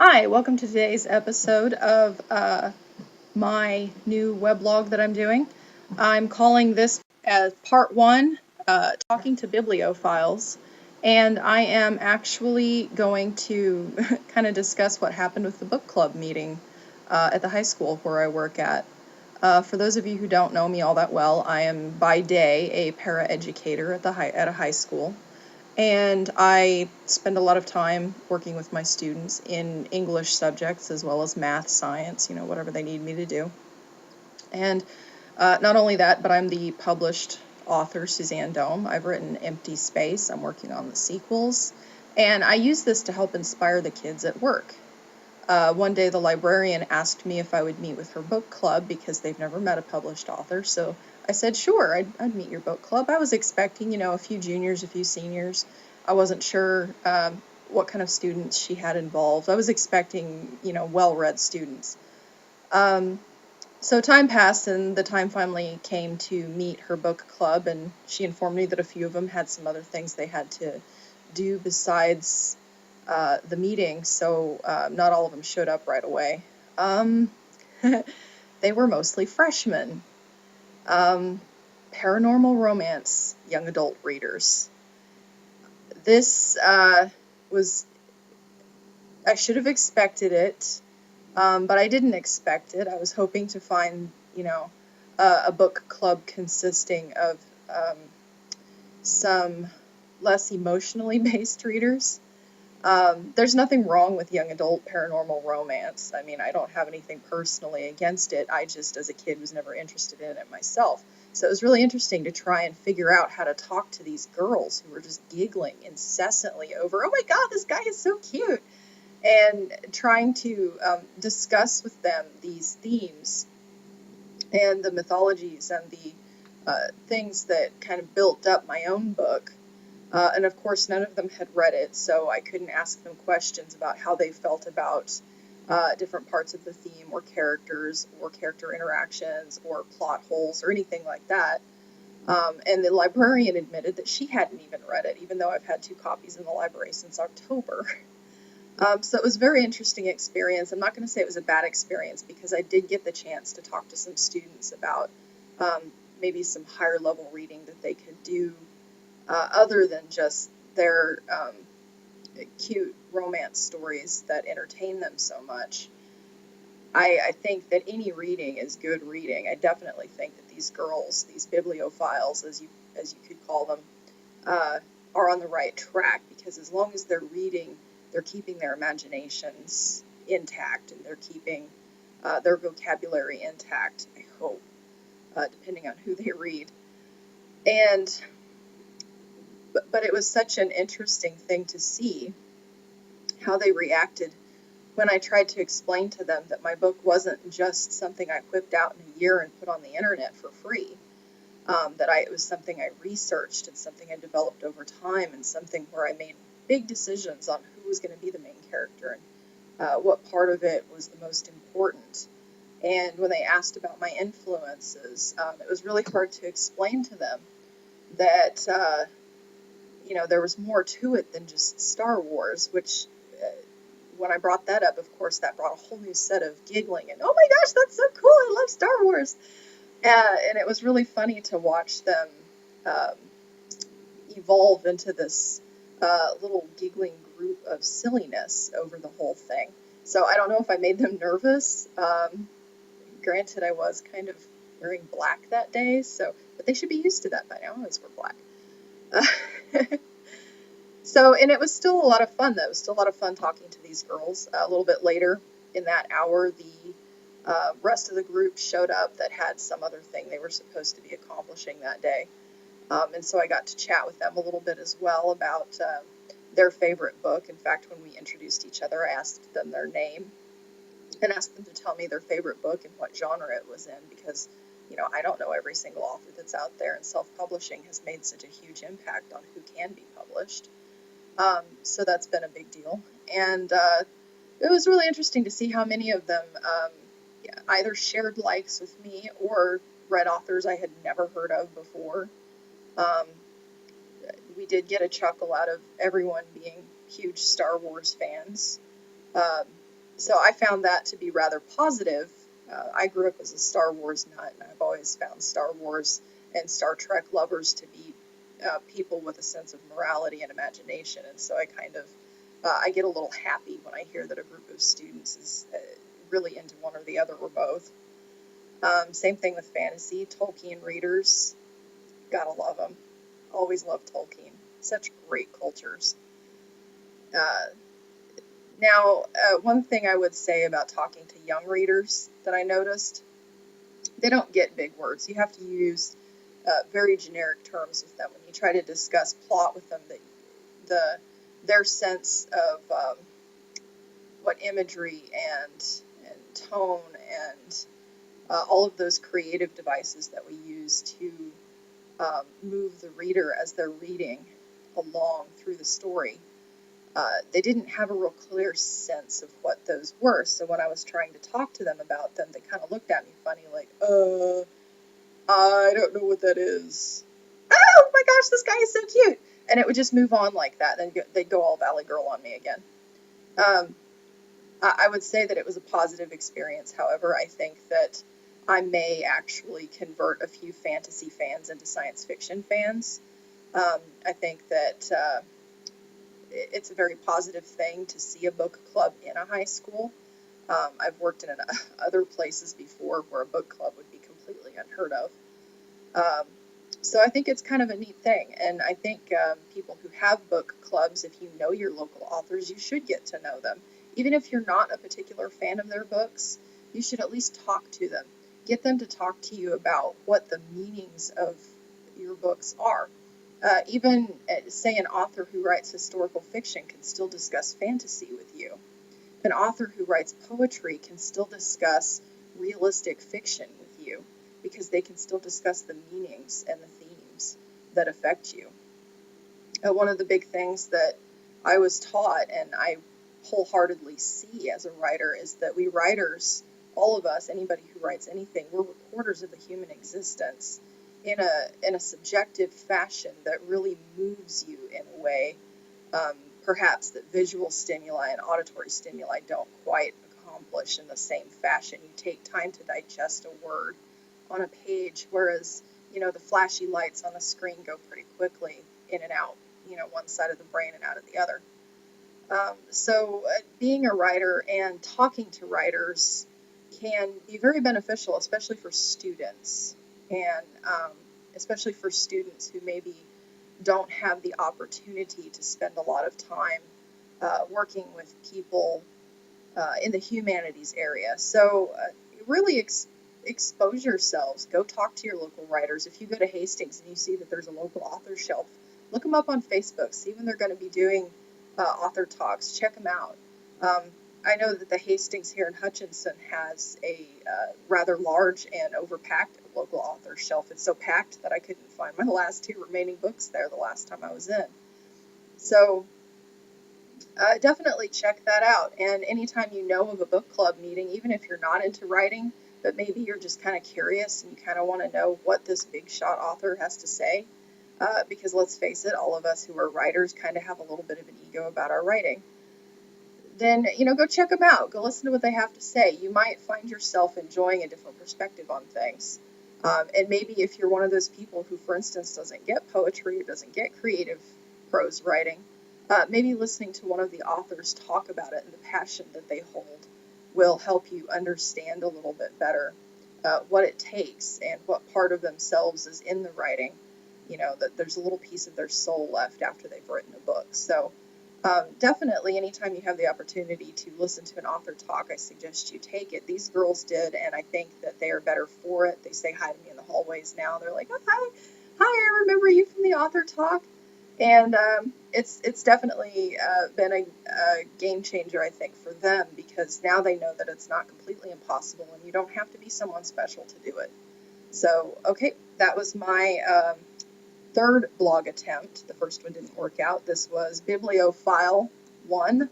Hi, welcome to today's episode of my new weblog that I'm doing. I'm calling this as part one, Talking to Bibliophiles, and I am actually going to kind of discuss what happened with the book club meeting at the high school where I work at. For those of you who don't know me all that well, I am by day a paraeducator at a high school. And I spend a lot of time working with my students in English subjects as well as math, science, whatever they need me to do. And not only that, but I'm the published author, Suzanne Dome. I've written Empty Space. I'm working on the sequels. And I use this to help inspire the kids at work. One day the librarian asked me if I would meet with her book club because they've never met a published author. So I said, sure, I'd meet your book club. I was expecting, a few juniors, a few seniors. I wasn't sure what kind of students she had involved. I was expecting, well-read students. So time passed, and the time finally came to meet her book club, and she informed me that a few of them had some other things they had to do besides the meeting, so not all of them showed up right away. They were mostly freshmen. Um, Paranormal romance young adult readers. This was, I should have expected it, but I didn't expect it. I was hoping to find, a book club consisting of some less emotionally based readers. There's nothing wrong with young adult paranormal romance. I mean, I don't have anything personally against it. I just, as a kid, was never interested in it myself. So it was really interesting to try and figure out how to talk to these girls who were just giggling incessantly over, oh my God, this guy is so cute. And trying to discuss with them these themes and the mythologies and the things that kind of built up my own book. And of course, none of them had read it, so I couldn't ask them questions about how they felt about different parts of the theme or characters or character interactions or plot holes or anything like that. And the librarian admitted that she hadn't even read it, even though I've had 2 copies in the library since October. So it was a very interesting experience. I'm not going to say it was a bad experience because I did get the chance to talk to some students about maybe some higher level reading that they could do other than just their cute romance stories that entertain them so much. I think that any reading is good reading. I definitely think that these girls, these bibliophiles, as you could call them, are on the right track because as long as they're reading, they're keeping their imaginations intact and they're keeping their vocabulary intact. I hope, depending on who they read. And but it was such an interesting thing to see how they reacted when I tried to explain to them that my book wasn't just something I whipped out in a year and put on the internet for free. It was something I researched and something I developed over time and something where I made big decisions on who was going to be the main character and what part of it was the most important. And when they asked about my influences, it was really hard to explain to them that there was more to it than just Star Wars, which when I brought that up, of course, that brought a whole new set of giggling and, oh my gosh, that's so cool, I love Star Wars. And it was really funny to watch them um, evolve into this little giggling group of silliness over the whole thing. So I don't know if I made them nervous. Granted, I was kind of wearing black that day, but they should be used to that by now. I always wear black. And it was still a lot of fun, though. It was still a lot of fun talking to these girls. A little bit later in that hour, the rest of the group showed up that had some other thing they were supposed to be accomplishing that day. And so I got to chat with them a little bit as well about their favorite book. In fact, when we introduced each other, I asked them their name and asked them to tell me their favorite book and what genre it was in because, I don't know every single author that's out there, and self-publishing has made such a huge impact on who can be published. So that's been a big deal. And it was really interesting to see how many of them either shared likes with me or read authors I had never heard of before. Um, we did get a chuckle out of everyone being huge Star Wars fans. Um, So I found that to be rather positive. I grew up as a Star Wars nut, and I've always found Star Wars and Star Trek lovers to be people with a sense of morality and imagination. And so I get a little happy when I hear that a group of students is really into one or the other or both. Same thing with fantasy. Tolkien readers, gotta love them. Always loved Tolkien. Such great cultures. Uh, one thing I would say about talking to young readers that I noticed, they don't get big words. You have to use very generic terms with them when you try to discuss plot with them. Their sense of what imagery and tone and all of those creative devices that we use to move the reader as they're reading along through the story. They didn't have a real clear sense of what those were. So when I was trying to talk to them about them, they kind of looked at me funny, like, I don't know what that is. Oh my gosh, this guy is so cute. And it would just move on like that. Then they'd go all Valley Girl on me again. I would say that it was a positive experience. However, I think that I may actually convert a few fantasy fans into science fiction fans. I think that it's a very positive thing to see a book club in a high school. I've worked in other places before where a book club would be completely unheard of. Um, so I think it's kind of a neat thing. And I think people who have book clubs, if you know your local authors, you should get to know them. Even if you're not a particular fan of their books, you should at least talk to them. Get them to talk to you about what the meanings of your books are. Even, say, an author who writes historical fiction can still discuss fantasy with you. An author who writes poetry can still discuss realistic fiction with you because they can still discuss the meanings and the themes that affect you. One of the big things that I was taught, and I wholeheartedly see as a writer, is that we writers, all of us, anybody who writes anything, we're recorders of the human existence in a subjective fashion that really moves you in a way perhaps that visual stimuli and auditory stimuli don't quite accomplish in the same fashion. You take time to digest a word on a page, whereas, the flashy lights on the screen go pretty quickly in and out, one side of the brain and out of the other. So being a writer and talking to writers can be very beneficial, especially for students, and especially for students who maybe don't have the opportunity to spend a lot of time working with people in the humanities area. So really expose yourselves. Go talk to your local writers. If you go to Hastings and you see that there's a local author shelf, look them up on Facebook. See when they're going to be doing author talks. Check them out. I know that the Hastings here in Hutchinson has a rather large and overpacked local author shelf. It's so packed that I couldn't find my last 2 remaining books there the last time I was in. So definitely check that out. And anytime you know of a book club meeting, even if you're not into writing, but maybe you're just kind of curious and you kind of want to know what this big shot author has to say, because let's face it, all of us who are writers kind of have a little bit of an ego about our writing, then, go check them out. Go listen to what they have to say. You might find yourself enjoying a different perspective on things. And maybe if you're one of those people who, for instance, doesn't get poetry or doesn't get creative prose writing, maybe listening to one of the authors talk about it and the passion that they hold will help you understand a little bit better what it takes and what part of themselves is in the writing. That there's a little piece of their soul left after they've written a book. So definitely, anytime you have the opportunity to listen to an author talk, I suggest you take it. These girls did, and I think that they are better for it. They say hi to me in the hallways now. They're like, oh, hi, I remember you from the author talk. And it's definitely been a game changer, I think, for them, because now they know that it's not completely impossible, and you don't have to be someone special to do it. So, okay, that was my 3rd blog attempt. The first one didn't work out. This was Bibliophile1,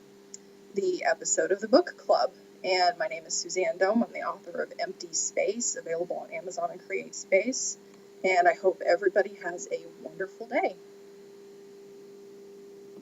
the episode of the book club. And my name is Suzanne Dome. I'm the author of Empty Space, available on Amazon and CreateSpace. And I hope everybody has a wonderful day.